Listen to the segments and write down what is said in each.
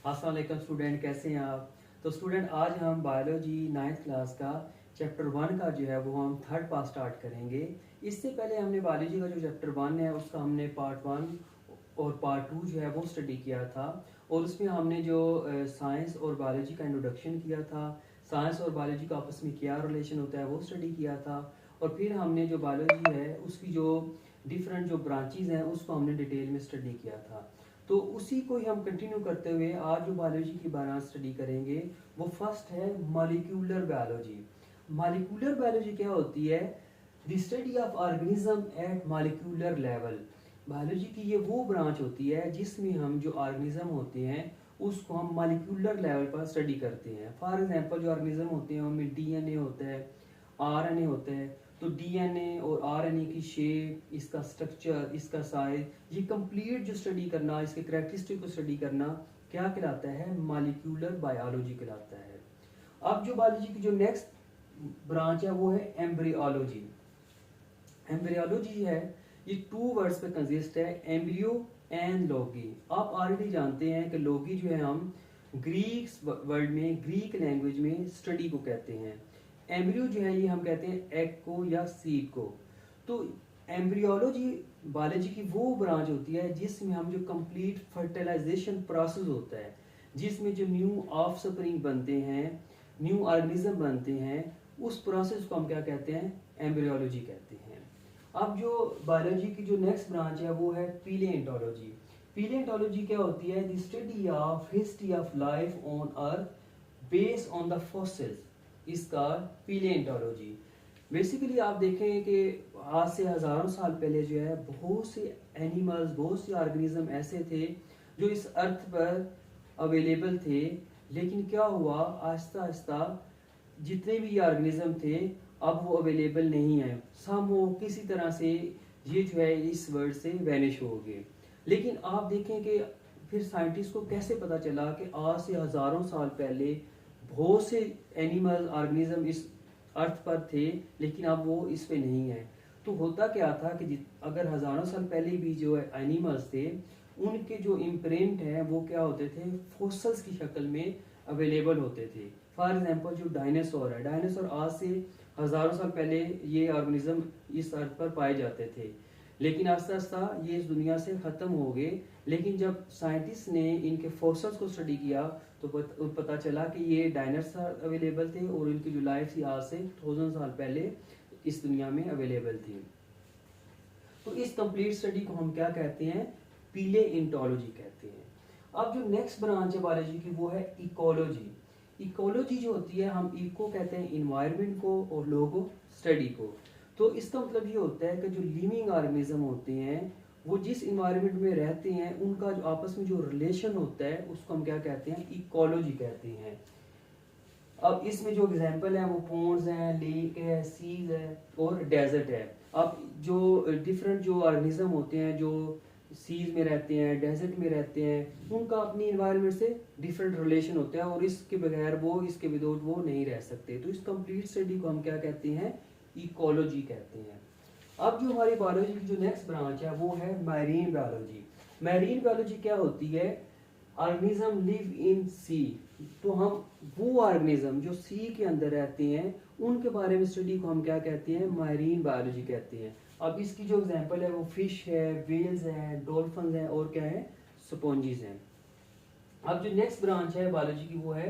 अस्सलाम वालेकुम स्टूडेंट, कैसे हैं आप। तो स्टूडेंट, आज हम बायोलॉजी 9th क्लास का चैप्टर 1 का जो है वो हम थर्ड पार्ट स्टार्ट करेंगे। इससे पहले हमने बायोलॉजी का जो चैप्टर 1 है उसका हमने पार्ट 1 और पार्ट 2 जो है वो स्टडी किया था। और उसमें हमने जो साइंस और बायोलॉजी का इंट्रोडक्शन किया था, साइंस और बायोलॉजी का आपस में क्या रिलेशन होता है वो स्टडी किया था। और फिर हमने जो बायोलॉजी है उसकी जो डिफरेंट जो ब्रांचेज हैं उसको हमने डिटेल में स्टडी किया था। तो उसी को ही हम कंटिन्यू करते हुए आज जो बायोलॉजी की ब्रांच स्टडी करेंगे वो फर्स्ट है मॉलिक्यूलर बायोलॉजी। मॉलिक्यूलर बायोलॉजी क्या होती है? The study of organism eight molecular level. Biology की ये वो ब्रांच होती है जिसमें हम जो ऑर्गेनिज्म होते हैं उसको हम मॉलिक्यूलर लेवल पर स्टडी करते हैं। फॉर एग्जांपल जो ऑर्गेनिज्म होते हैं उनमें डीएनए होता है, आरएनए होता है। तो डीएनए और आरएनए की शेप, इसका स्ट्रक्चर, इसका साइज, ये कंप्लीट जो स्टडी करना, इसके कैरेक्टरिस्टिक को स्टडी करना क्या कहलाता है? मॉलिक्यूलर बायोलॉजी कहलाता है। अब जो बायोलॉजी की जो नेक्स्ट ब्रांच है वो है एम्ब्रियोलॉजी। एम्ब्रियोलॉजी है ये 2 वर्ड्स पे कंसिस्ट है, एम्ब्रियो एंड लोगी। आप ऑलरेडी जानते हैं कि लोगी जो है हम ग्रीक वर्ड में, ग्रीक लैंग्वेज में स्टडी को कहते हैं। एम्ब्रियो जो है ये हम कहते हैं एग को या सीड को। तो एम्ब्रियोलॉजी बायोलॉजी की वो ब्रांच होती है जिसमें हम जो कंप्लीट फर्टिलाइजेशन प्रोसेस होता है, जिसमें जो न्यू ऑफस्प्रिंग बनते हैं, न्यू ऑर्गेनिज्म बनते हैं, उस प्रोसेस को हम क्या कहते हैं? एम्ब्रियोलॉजी कहते हैं। अब जो बायोलॉजी की जो नेक्स्ट ब्रांच है वो है पीलिएंटोलॉजी। पीलिएंटोलॉजी क्या होती है? The study of history of life on earth based on the fossils, इसका पीलिएंटोलॉजी। बेसिकली आप देखें कि आज से हजारों साल पहले जो है बहुत से एनिमल्स, बहुत से ऑर्गेनिज्म ऐसे थे जो इस अर्थ पर अवेलेबल थे। लेकिन क्या हुआ, आहिस्ता आहिस्ता जितने भी ऑर्गेनिज्म थे अब वो अवेलेबल नहीं है। सम वो किसी तरह से ये जो है इस वर्ल्ड से वैनिश हो गए। लेकिन आप देखें कि फिर साइंटिस्ट को कैसे पता चला कि आज से हजारों साल पहले बहुत से एनिमल ऑर्गेनिज्म इस अर्थ पर थे लेकिन अब वो इस पे नहीं है। तो होता क्या था कि अगर हजारों साल पहले भी जो एनिमल्स थे उनके जो इम्प्रिंट है वो क्या होते थे? फॉसिल्स की शक्ल में अवेलेबल होते थे। फॉर एग्जांपल जो डायनासोर है, डायनासोर आज से हजारों साल पहले ये ऑर्गेनिज्म इस अर्थ पर पाए जाते थे। लेकिन आस्ता आस्ता ये इस दुनिया से ख़त्म हो गए। लेकिन जब साइंटिस्ट ने इनके फॉसिल्स को स्टडी किया तो पता चला कि ये डायनासोर अवेलेबल थे और इनकी जो लाइफ थी आज से 1000 साल पहले इस दुनिया में अवेलेबल थी। तो इस कंप्लीट स्टडी को हम क्या कहते हैं? पीलिएंटोलॉजी कहते हैं। अब जो नेक्स्ट ब्रांच है बायोलॉजी की वो है इकोलॉजी। इकोलॉजी जो होती है, हम इको कहते हैं इन्वायरमेंट को और लोगो स्टडी को। तो इसका मतलब ये होता है कि जो लिविंग ऑर्गेनिज्म होते हैं वो जिस इन्वायरमेंट में रहते हैं उनका जो आपस में जो रिलेशन होता है उसको हम क्या कहते हैं? इकोलॉजी कहते हैं। अब इसमें जो एग्जांपल है वो पोन्ड्स हैं, लेक है, सीज है और डेजर्ट है। अब जो डिफरेंट जो ऑर्गेनिज्म होते हैं जो सीज में रहते हैं, डेजर्ट में रहते हैं, उनका अपनी इन्वायरमेंट से डिफरेंट रिलेशन होता है और इसके बगैर वो, इसके विदाउट वो नहीं रह सकते। तो इस कंप्लीट स्टडी को हम क्या कहते हैं? इकोलॉजी कहते हैं। अब जो हमारी बायोलॉजी की जो नेक्स्ट ब्रांच है वो है मैरीन बायोलॉजी। मैरीन बायोलॉजी क्या होती है? ऑर्गेनिज्म लिव इन सी। तो हम वो ऑर्गेनिज्म जो सी के अंदर रहते हैं उनके बारे में स्टडी को हम क्या कहते हैं? मैरीन बायोलॉजी कहते हैं। अब इसकी जो एग्जांपल है वो फिश है, वेल्स हैं, डॉल्फिन हैं और क्या है? स्पॉन्जीज हैं। अब जो नेक्स्ट ब्रांच है बायोलॉजी की वो है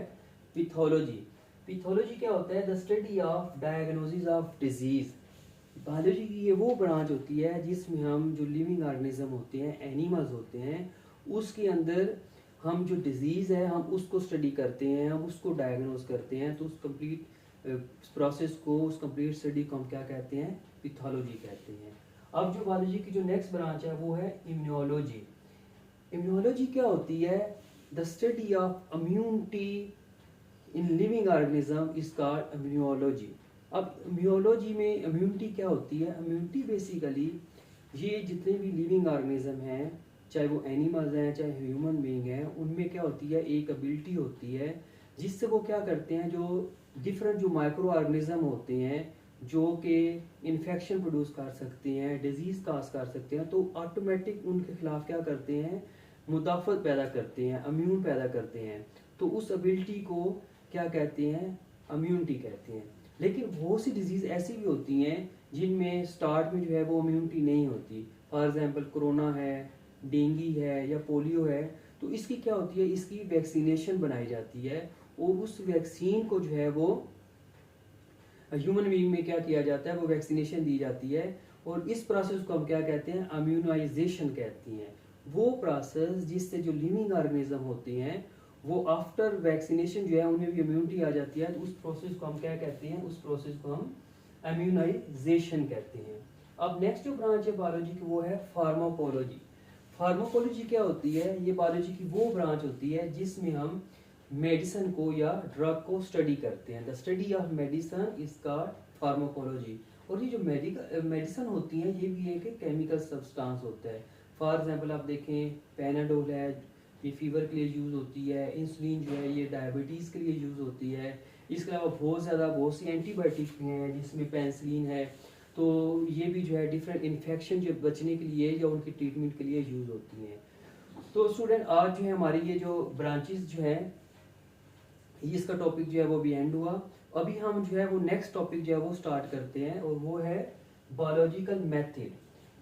पैथोलॉजी। पैथोलॉजी क्या होता है? The study of diagnosis of disease. Biology की ये वो ब्रांच होती है जिसमें हम जो लिविंग ऑर्गेनिज्म होते हैं, एनिमल्स होते हैं, उसके अंदर हम जो डिजीज़ है हम उसको स्टडी करते हैं, हम उसको डायग्नोज करते हैं। तो उस कंप्लीट प्रोसेस को, उस कंप्लीट स्टडी को हम क्या कहते हैं? पैथोलॉजी कहते हैं। अब जो बायोलॉजी की जो नेक्स्ट ब्रांच है वो है इम्यूनोलॉजी। इम्यूनोलॉजी क्या होती है? The study of immunity in living organism is called immunology. अब इम्यूनोलॉजी में इम्यूनिटी क्या होती है? इम्यूनिटी बेसिकली ये जितने भी लिविंग ऑर्गेनिज्म हैं, चाहे वो एनिमल्स हैं चाहे ह्यूमन बीइंग हैं, उनमें क्या होती है? एक एबिलिटी होती है जिससे वो क्या करते हैं, जो डिफरेंट जो माइक्रो ऑर्गेनिज्म होते हैं जो कि इन्फेक्शन प्रोड्यूस कर सकते हैं, डिजीज काज कर सकते हैं, तो ऑटोमेटिक उनके खिलाफ क्या करते हैं? मुदाफ़त पैदा करते हैं, इम्यून पैदा करते हैं, तो उस एबिलिटी को क्या कहते हैं, इम्यूनिटी कहते हैं। लेकिन बहुत सी डिजीज़ ऐसी भी होती हैं जिनमें स्टार्ट में जो है वो इम्यूनिटी नहीं होती। फॉर एग्जांपल कोरोना है, डेंगू है या पोलियो है, तो इसकी क्या होती है, इसकी वैक्सीनेशन बनाई जाती है और उस वैक्सीन को जो है वो ह्यूमन बीइंग में क्या किया जाता है, वो वैक्सीनेशन दी जाती है और इस प्रोसेस को हम क्या कहते हैं, इम्यूनाइजेशन कहती हैं। वो प्रोसेस जिससे जो लिविंग ऑर्गेनिज्म होते हैं वो आफ्टर वैक्सीनेशन जो है उनमें भी इम्यूनिटी आ जाती है, तो उस प्रोसेस को हम क्या कहते हैं, उस प्रोसेस को हम इम्यूनाइजेशन कहते हैं। अब नेक्स्ट जो ब्रांच है बायोलॉजी की वो है फार्माकोलॉजी। फार्माकोलॉजी क्या होती है, ये बायोलॉजी की वो ब्रांच होती है जिसमें हम मेडिसिन को या ड्रग को स्टडी करते हैं। The study of medicine is called pharmacology. और ये जो मेडिसिन होती हैं ये भी एक केमिकल सब्सटेंस होता है। फॉर एग्जांपल आप देखें पैनाडोल है, ये फीवर के लिए यूज़ होती है, इंसुलिन जो है ये डायबिटीज़ के लिए यूज़ होती है। इसके अलावा बहुत सी एंटीबायोटिक हैं जिसमें पेनिसिलिन है, तो ये भी जो है डिफरेंट इन्फेक्शन जो बचने के लिए या उनकी ट्रीटमेंट के लिए यूज़ होती हैं। तो स्टूडेंट आज जो है हमारी ये जो ब्रांचेस जो है इसका टॉपिक जो है वो भी एंड हुआ। अभी हम जो है वो नेक्स्ट टॉपिक जो है वो स्टार्ट करते हैं और वो है बायोलॉजिकल मेथड।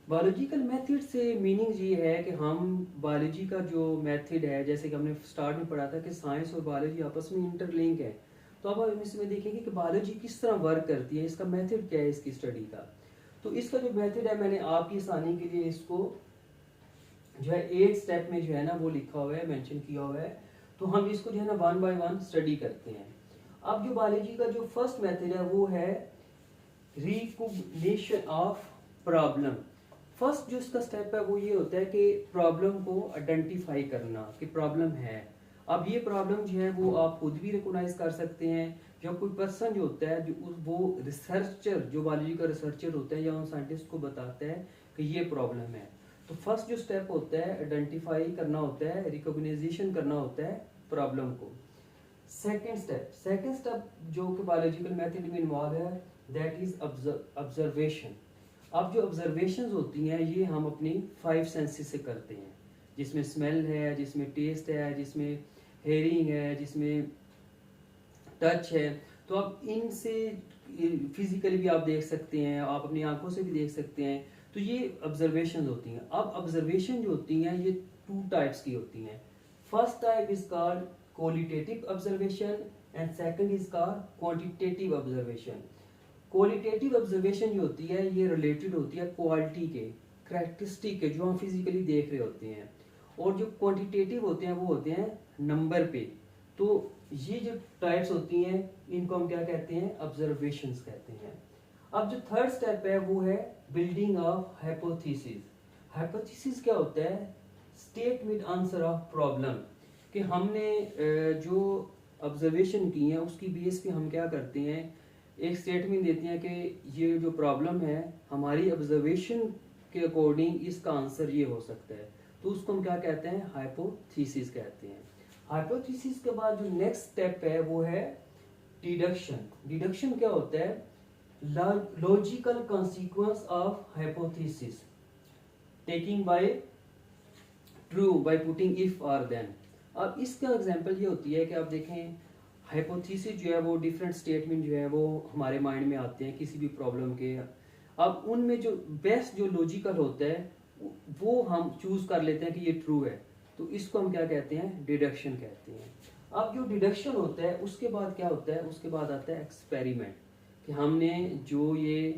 बायोलॉजिकल मेथड से मीनिंग ये है कि हम बायोलॉजी का जो मेथड है, जैसे कि हमने स्टार्ट में पढ़ा था कि साइंस और बायोलॉजी आपस में इंटरलिंक है, तो अब हम इसमें देखेंगे कि बायोलॉजी किस तरह वर्क करती है, इसका मेथड क्या है इसकी स्टडी का। तो इसका जो मेथड है मैंने आपकी आसानी के लिए इसको जो है 8 स्टेप में जो है ना वो लिखा हुआ है, मेंशन किया हुआ है, तो हम इसको जो है ना 1 बाय 1 स्टडी करते हैं। अब जो बायोलॉजी का जो फर्स्ट मेथड है वो है रिकॉग्निशन ऑफ प्रॉब्लम। फर्स्ट जो इसका स्टेप है वो ये होता है कि प्रॉब्लम को आइडेंटिफाई करना कि प्रॉब्लम है। अब ये प्रॉब्लम जो है वो आप खुद भी रिकॉग्नाइज कर सकते हैं, या कोई पर्सन जो होता है जो वो रिसर्चर, जो बायोलॉजी का रिसर्चर होता है या उन साइंटिस्ट को बताता है कि ये प्रॉब्लम है। तो फर्स्ट जो स्टेप होता है आइडेंटिफाई करना होता है, रिकॉग्नाइजेशन करना होता है प्रॉब्लम को। सेकेंड स्टेप जो कि बायोलॉजिकल मेथड में इन्वॉल्व है दैट इज ऑब्जर्वेशन। अब जो ऑब्जर्वेशंस होती हैं ये हम अपनी 5 सेंसेस से करते हैं, जिसमें स्मेल है, जिसमें टेस्ट है, जिसमें हेयरिंग है, जिसमें टच है। तो अब इनसे फिजिकली भी आप देख सकते हैं, आप अपनी आंखों से भी देख सकते हैं, तो ये ऑब्जर्वेशन होती हैं। अब ऑब्जर्वेशन जो होती हैं ये 2 टाइप्स की होती हैं। First type is called qualitative observation and second is called quantitative observation. Qualitative observation जो होती है ये रिलेटेड होती है क्वालिटी के, कैरेक्टरिस्टिक के, जो हम फिजिकली देख रहे होते हैं, और जो क्वांटिटेटिव होते हैं वो होते हैं नंबर पे। तो ये जो टाइप्स होती हैं इनको हम क्या कहते हैं, ऑब्जर्वेशंस कहते हैं। अब जो थर्ड स्टेप है वो है बिल्डिंग ऑफ हाइपोथेसिस। हाइपोथेसिस क्या होता है, स्टेटमेंट आंसर ऑफ प्रॉब्लम, कि हमने जो ऑब्जर्वेशन की है उसकी बेस पे हम क्या करते हैं, एक स्टेटमेंट देते हैं कि ये जो प्रॉब्लम है हमारी ऑब्जर्वेशन के अकॉर्डिंग इसका आंसर ये हो सकता है, तो उसको हम क्या कहते हैं, हाइपोथेसिस कहते हैं। हाइपोथेसिस के बाद जो नेक्स्ट स्टेप है वो है डिडक्शन। डिडक्शन क्या होता है, logical consequence of hypothesis taking by true by putting if और देन। अब इसका एग्जांपल ये होती है कि आप देखें हाइपोथेसिस जो है वो डिफरेंट स्टेटमेंट जो है वो हमारे माइंड में आते हैं किसी भी प्रॉब्लम के। अब उनमें जो बेस्ट जो लॉजिकल होता है वो हम चूज कर लेते हैं कि ये ट्रू है, तो इसको हम क्या कहते हैं, डिडक्शन कहते हैं। अब जो डिडक्शन होता है उसके बाद क्या होता है, उसके बाद आता है एक्सपेरिमेंट, कि हमने जो ये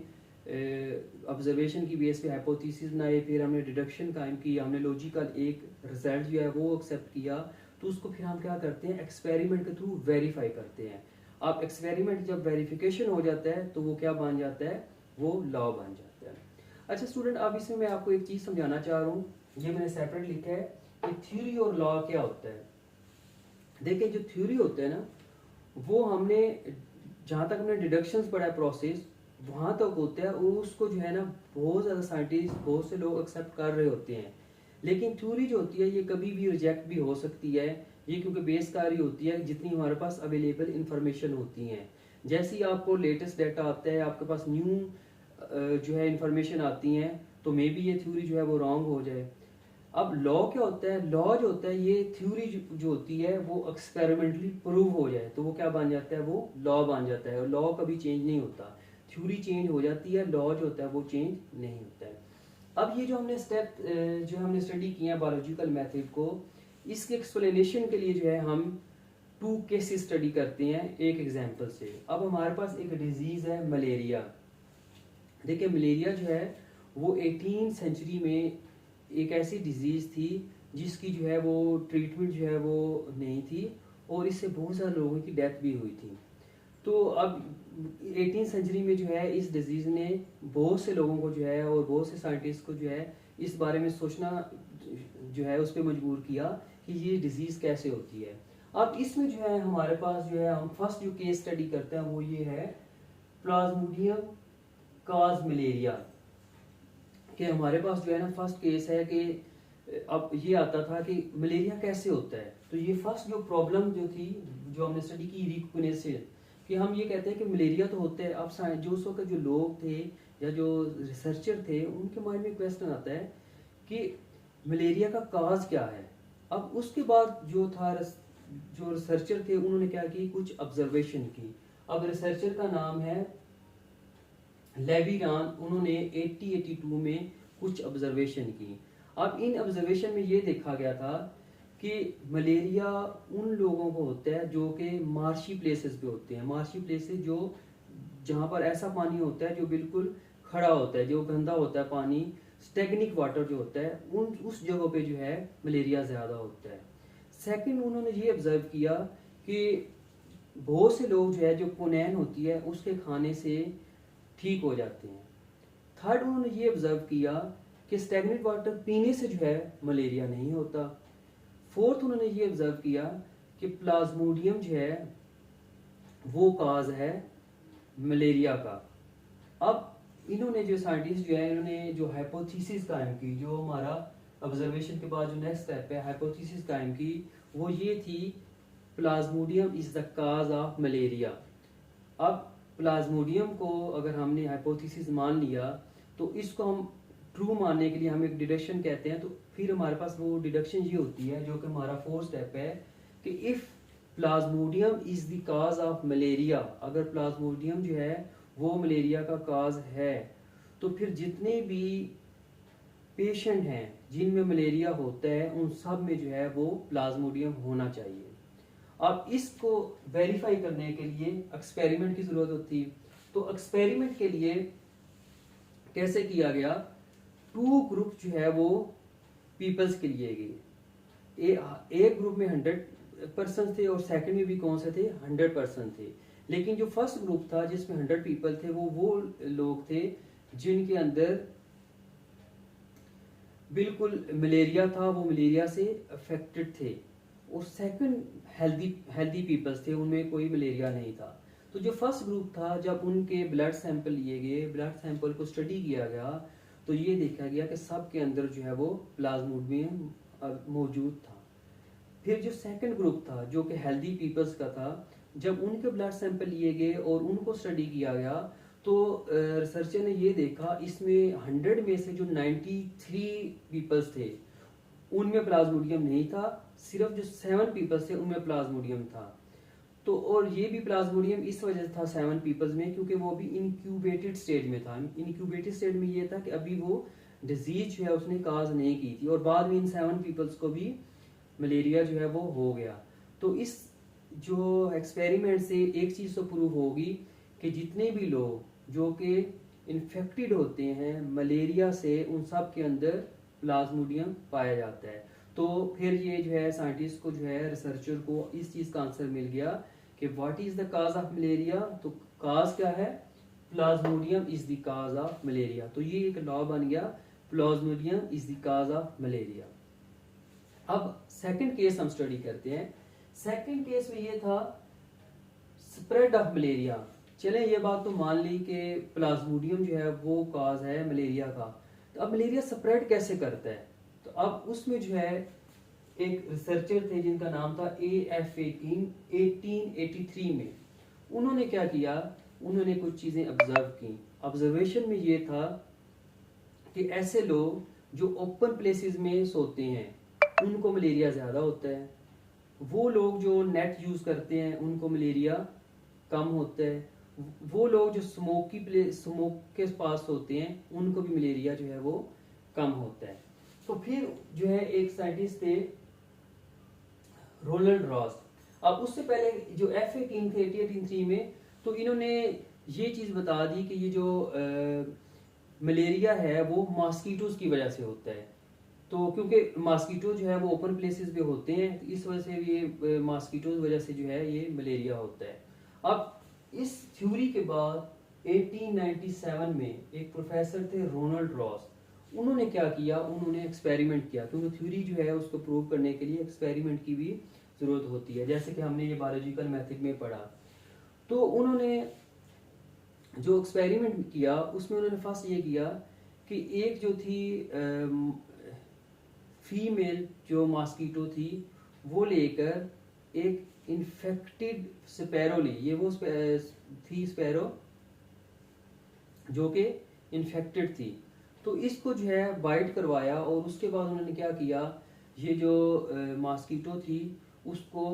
ऑब्जर्वेशन की बेस पे हाइपोथेसिस बनाए, फिर हमने डिडक्शन कायम की, हमने लॉजिकल एक रिजल्ट जो है वो एक्सेप्ट किया, तो उसको फिर हम क्या करते हैं, एक्सपेरिमेंट के थ्रू वेरीफाई करते हैं। अब एक्सपेरिमेंट जब वेरिफिकेशन हो जाता है तो वो क्या बन जाता है, वो लॉ बन जाता है। अच्छा स्टूडेंट, अब इसमें मैं आपको एक चीज़ समझाना चाह रहा हूँ, ये मैंने सेपरेट लिखा है कि थ्योरी और लॉ क्या होता है। देखिए जो थ्योरी होता है ना वो हमने जहाँ तक हमने डिडक्शंस पढ़ा है प्रोसेस वहाँ तक होता है, उसको जो है ना बहुत ज़्यादा साइंटिस्ट, बहुत से लोग एक्सेप्ट कर रहे होते हैं। लेकिन थ्योरी जो होती है ये कभी भी रिजेक्ट भी हो सकती है, ये क्योंकि बेसकारी होती है जितनी हमारे पास अवेलेबल इंफॉर्मेशन होती हैं। जैसे ही आपको लेटेस्ट डाटा आता है, आपके पास न्यू जो है इंफॉर्मेशन आती हैं, तो मे बी ये थ्योरी जो है वो रॉन्ग हो जाए। अब लॉ क्या होता है, लॉ जो होता है ये थ्योरी जो होती है वो एक्सपेरिमेंटली प्रूव हो जाए तो वो क्या बन जाता है, वो लॉ बन जाता है। और लॉ कभी चेंज नहीं होता, थ्योरी चेंज हो जाती है, लॉ जो होता है वो चेंज नहीं होता है। अब ये जो हमने स्टेप जो हमने स्टडी किया बायोलॉजिकल मेथड को, इसके एक्सप्लेनेशन के लिए जो है हम 2 केसेस स्टडी करते हैं एक एग्जांपल से। अब हमारे पास एक डिजीज़ है मलेरिया। देखिए मलेरिया जो है वो 18 सेंचुरी में एक ऐसी डिजीज़ थी जिसकी जो है वो ट्रीटमेंट जो है वो नहीं थी और इससे बहुत सारे लोगों की डेथ भी हुई थी। तो अब 18 सेंचुरी में जो है इस डिजीज़ ने बहुत से लोगों को जो है और बहुत से साइंटिस्ट को जो है इस बारे में सोचना जो है उस पर मजबूर किया कि ये डिजीज़ कैसे होती है। अब इसमें जो है हमारे पास जो है हम फर्स्ट जो केस स्टडी करते हैं वो ये है प्लाज्मोडियम काज मलेरिया। कि हमारे पास जो है ना फर्स्ट केस है कि अब ये आता था कि मलेरिया कैसे होता है। तो ये फर्स्ट जो प्रॉब्लम जो थी जो हमने स्टडी की रिकग्निशन, कि हम ये कहते हैं कि मलेरिया तो होता है। अब जो उस वक्त जो लोग थे या जो रिसर्चर थे उनके माइंड में क्वेश्चन आता है कि मलेरिया का काज क्या है। अब उसके बाद जो था जो रिसर्चर थे उन्होंने क्या की, कुछ ऑब्जर्वेशन की। अब रिसर्चर का नाम है लेविरान। उन्होंने 1882 में कुछ ऑब्जर्वेशन की। अब इन ऑब्जर्वेशन में ये देखा गया था कि मलेरिया उन लोगों को होता है जो कि मार्शी प्लेसेस पे होते हैं। मार्शी प्लेसेस जो जहाँ पर ऐसा पानी होता है जो बिल्कुल खड़ा होता है, जो गंदा होता है पानी, स्टेगनिक वाटर जो होता है, उस जगह पे जो है मलेरिया ज़्यादा होता है। सेकंड उन्होंने ये ऑब्जर्व किया कि बहुत से लोग जो है जो क्विनैन होती है उसके खाने से ठीक हो जाते हैं। थर्ड उन्होंने ये ऑब्जर्व किया कि स्टेगनेंट वाटर पीने से जो है मलेरिया नहीं होता। फोर्थ उन्होंने ये ऑब्जर्व किया कि प्लाज्मोडियम जो है वो काज है मलेरिया का। अब इन्होंने जो साइंटिस्ट जो है इन्होंने जो हाइपोथेसिस कायम की, जो हमारा ऑब्जर्वेशन के बाद जो नेक्स्ट स्टेप है हाइपोथेसिस कायम की, वो ये थी Plasmodium is the cause of malaria. अब प्लाज्मोडियम को अगर हमने हाइपोथेसिस मान लिया तो इसको हम ट्रू मानने के लिए हम एक डिडक्शन कहते हैं। तो फिर हमारे पास वो डिडक्शन ये होती है जो कि हमारा फोर्थ स्टेप है कि if Plasmodium is the cause of malaria, अगर प्लाज्मोडियम जो है वो मलेरिया का काज है तो फिर जितने भी पेशेंट हैं जिनमें मलेरिया होता है उन सब में जो है वो प्लाज्मोडियम होना चाहिए। अब इसको वेरीफाई करने के लिए एक्सपेरिमेंट की जरूरत होती। तो एक्सपेरिमेंट के लिए कैसे किया गया, 2 ग्रुप जो है वो पीपल्स के लिए गए। एक ग्रुप में 100% थे और सेकंड में भी कौन से थे, 100% थे। लेकिन जो फर्स्ट ग्रुप था जिसमें 100 पीपल थे वो लोग थे जिनके अंदर बिल्कुल मलेरिया था, वो मलेरिया से अफेक्टेड थे। और सेकंड हेल्दी पीपल्स थे, उनमें कोई मलेरिया नहीं था। तो जो फर्स्ट ग्रुप था जब उनके ब्लड सैंपल लिए गए, ब्लड सैंपल को स्टडी किया गया तो ये देखा गया कि सब के अंदर जो है वो प्लाज्मोडियम मौजूद था। फिर जो सेकंड ग्रुप था जो कि हेल्दी पीपल्स का था, जब उनके ब्लड सैंपल लिए गए और उनको स्टडी किया गया तो रिसर्चर ने ये देखा इसमें 100 में से जो 93 पीपल्स थे उनमें प्लाज्मोडियम नहीं था, सिर्फ जो 7 पीपल्स थे उनमें प्लाज्मोडियम था। तो और ये भी प्लाज्मोडियम इस वजह से था 7 पीपल्स में क्योंकि वो भी इनक्यूबेटेड स्टेज में था। इनक्यूबेटेड स्टेज में ये था कि अभी वो डिजीज जो है उसने काज नहीं की थी और बाद में इन 7 पीपल्स को भी मलेरिया जो है वो हो गया। तो इस जो एक्सपेरिमेंट से एक चीज़ तो प्रूव होगी कि जितने भी लोग जो कि इन्फेक्टेड होते हैं मलेरिया से उन सब के अंदर प्लाज्मोडियम पाया जाता है। तो फिर ये जो है साइंटिस्ट को जो है रिसर्चर को इस चीज़ का आंसर मिल गया कि what is the cause of malaria. तो काज क्या है, Plasmodium is the cause of malaria. तो ये एक लॉ बन गया, Plasmodium is the cause of malaria. अब सेकंड केस हम स्टडी करते हैं। सेकंड केस में ये था स्प्रेड ऑफ मलेरिया। चले ये बात तो मान ली कि प्लाज्मोडियम जो है वो काज है मलेरिया का, तो अब मलेरिया स्प्रेड कैसे करता है। तो अब उसमें जो है एक रिसर्चर थे जिनका नाम था AF18 1883 में। उन्होंने क्या किया, उन्होंने कुछ चीजें ऑब्जर्व की। ऑब्जर्वेशन में ये था कि ऐसे लोग जो ओपन प्लेसेस में सोते हैं उनको मलेरिया ज़्यादा होता है। वो लोग जो नेट यूज़ करते हैं उनको मलेरिया कम होता है। वो लोग जो स्मोक के पास होते हैं उनको भी मलेरिया जो है वो कम होता है। तो फिर जो है एक साइंटिस्ट थे रोनाल्ड रॉस। अब उससे पहले जो एफ ए किंग थे 1883 में, तो इन्होंने ये चीज़ बता दी कि ये जो मलेरिया है वो मॉस्किटोज की वजह से होता है। तो क्योंकि मॉस्किटो जो है वो ओपन प्लेसेस पे होते हैं, तो इस वजह से ये मॉस्किटोज वजह से जो है ये मलेरिया होता है। अब इस थ्योरी के बाद 1897 में एक प्रोफेसर थे रोनाल्ड रॉस। उन्होंने क्या किया, उन्होंने एक्सपेरिमेंट किया, क्योंकि थ्योरी जो है उसको प्रूव करने के लिए एक्सपेरिमेंट की भी ज़रूरत होती है, जैसे कि हमने ये बायोलॉजिकल मेथड में पढ़ा। तो उन्होंने जो एक्सपेरिमेंट किया उसमें उन्होंने फर्स्ट ये किया कि एक जो थी फीमेल जो मॉस्किटो थी वो लेकर एक इन्फेक्टेड स्पैरो ली। ये वो थी स्पैरो जो कि इन्फेक्टेड थी। तो इसको जो है बाइट करवाया और उसके बाद उन्होंने क्या किया, ये जो मॉस्किटो थी उसको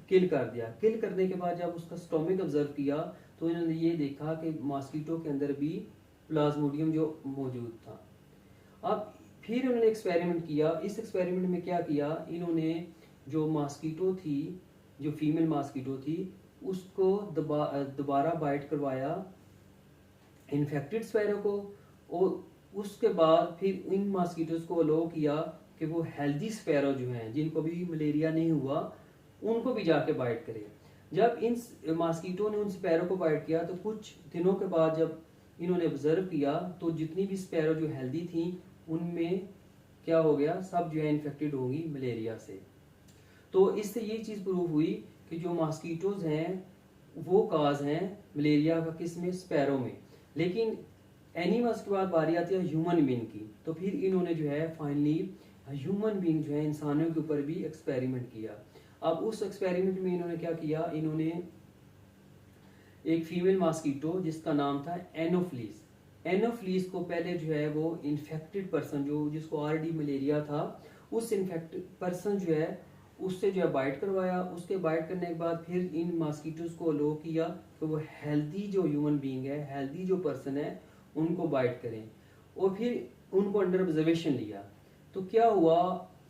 किल कर दिया। किल करने के बाद जब उसका स्टोमिक ऑब्जर्व किया तो इन्होंने ये देखा कि मॉस्किटो के अंदर भी प्लाज्मोडियम जो मौजूद था। अब फिर उन्होंने एक्सपेरिमेंट किया। इस एक्सपेरिमेंट में क्या किया, इन्होंने जो मॉस्किटो थी, जो फीमेल मॉस्किटो थी, उसको दोबारा बाइट करवाया इन्फेक्टेड स्पैरो को, और उसके बाद फिर इन मॉस्किटोज को अलो किया कि वो हेल्दी स्पैरो जो हैं जिनको भी मलेरिया नहीं हुआ उनको भी जाके बाइट करें। जब इन मॉस्किटो ने उन स्पैरो को बाइट किया तो कुछ दिनों के बाद जब इन्होंने ऑब्जर्व किया तो जितनी भी स्पैरो जो हेल्दी थी उनमें क्या हो गया, सब जो है इन्फेक्टेड होंगी मलेरिया से। तो इससे ये चीज़ प्रूव हुई कि जो मॉस्किटोज हैं वो काज हैं मलेरिया का, किस में, स्पैरो में। लेकिन एनिमल्स के बाद बारी आती है ह्यूमन बीइंग की। तो फिर इन्होंने जो है फाइनली ह्यूमन बीइंग जो है इंसानों के ऊपर भी एक्सपेरिमेंट किया। अब उस एक्सपेरिमेंट में इन्होंने क्या किया, इन्होंने एक फीमेल मॉस्किटो जिसका नाम था एनोफ्लीस, एनोफ्लीस को पहले जो है वो इन्फेक्टेड पर्सन जो जिसको ऑलरेडी मलेरिया था उस इन्फेक्टेड पर्सन जो है उससे जो है बाइट करवाया। उसके बाइट करने के बाद फिर इन मॉस्किटोज को अलो किया कि वो हेल्दी जो ह्यूमन बीइंग है, हेल्दी जो पर्सन है, उनको बाइट करें, और फिर उनको अंडर ऑब्जर्वेशन लिया। तो क्या हुआ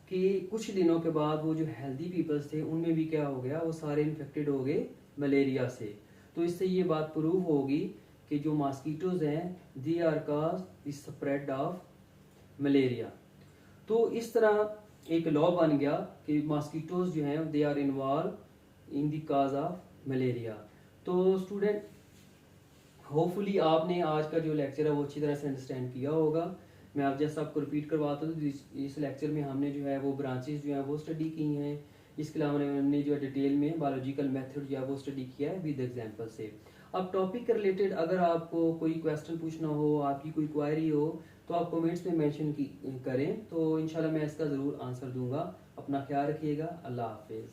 कि कुछ दिनों के बाद वो जो हेल्दी पीपल्स थे उनमें भी क्या हो गया, वो सारे इन्फेक्टेड हो गए मलेरिया से। तो इससे ये बात प्रूव होगी कि जो मॉस्किटोज हैं they are cause the spread of malaria. तो इस तरह एक लॉ बन गया कि मॉस्किटोज जो हैं they are involve in the cause of malaria. तो स्टूडेंट, होपफुली आपने आज का जो लेक्चर है वो अच्छी तरह से अंडरस्टैंड किया होगा। मैं आप जैसा आपको रिपीट करवाता हूँ, इस लेक्चर में हमने जो है वो ब्रांचेस जो है वो स्टडी की हैं। इसके अलावा हमने जो है डिटेल में बायोलॉजिकल मेथड जो है वो स्टडी किया है विद एग्जांपल से। अब टॉपिक के रिलेटेड अगर आपको कोई क्वेश्चन पूछना हो, आपकी कोई क्वायरी हो, तो आप कमेंट्स में मेंशन करें, तो इंशाल्लाह मैं इसका ज़रूर आंसर दूंगा। अपना ख्याल रखिएगा। अल्लाह हाफिज़।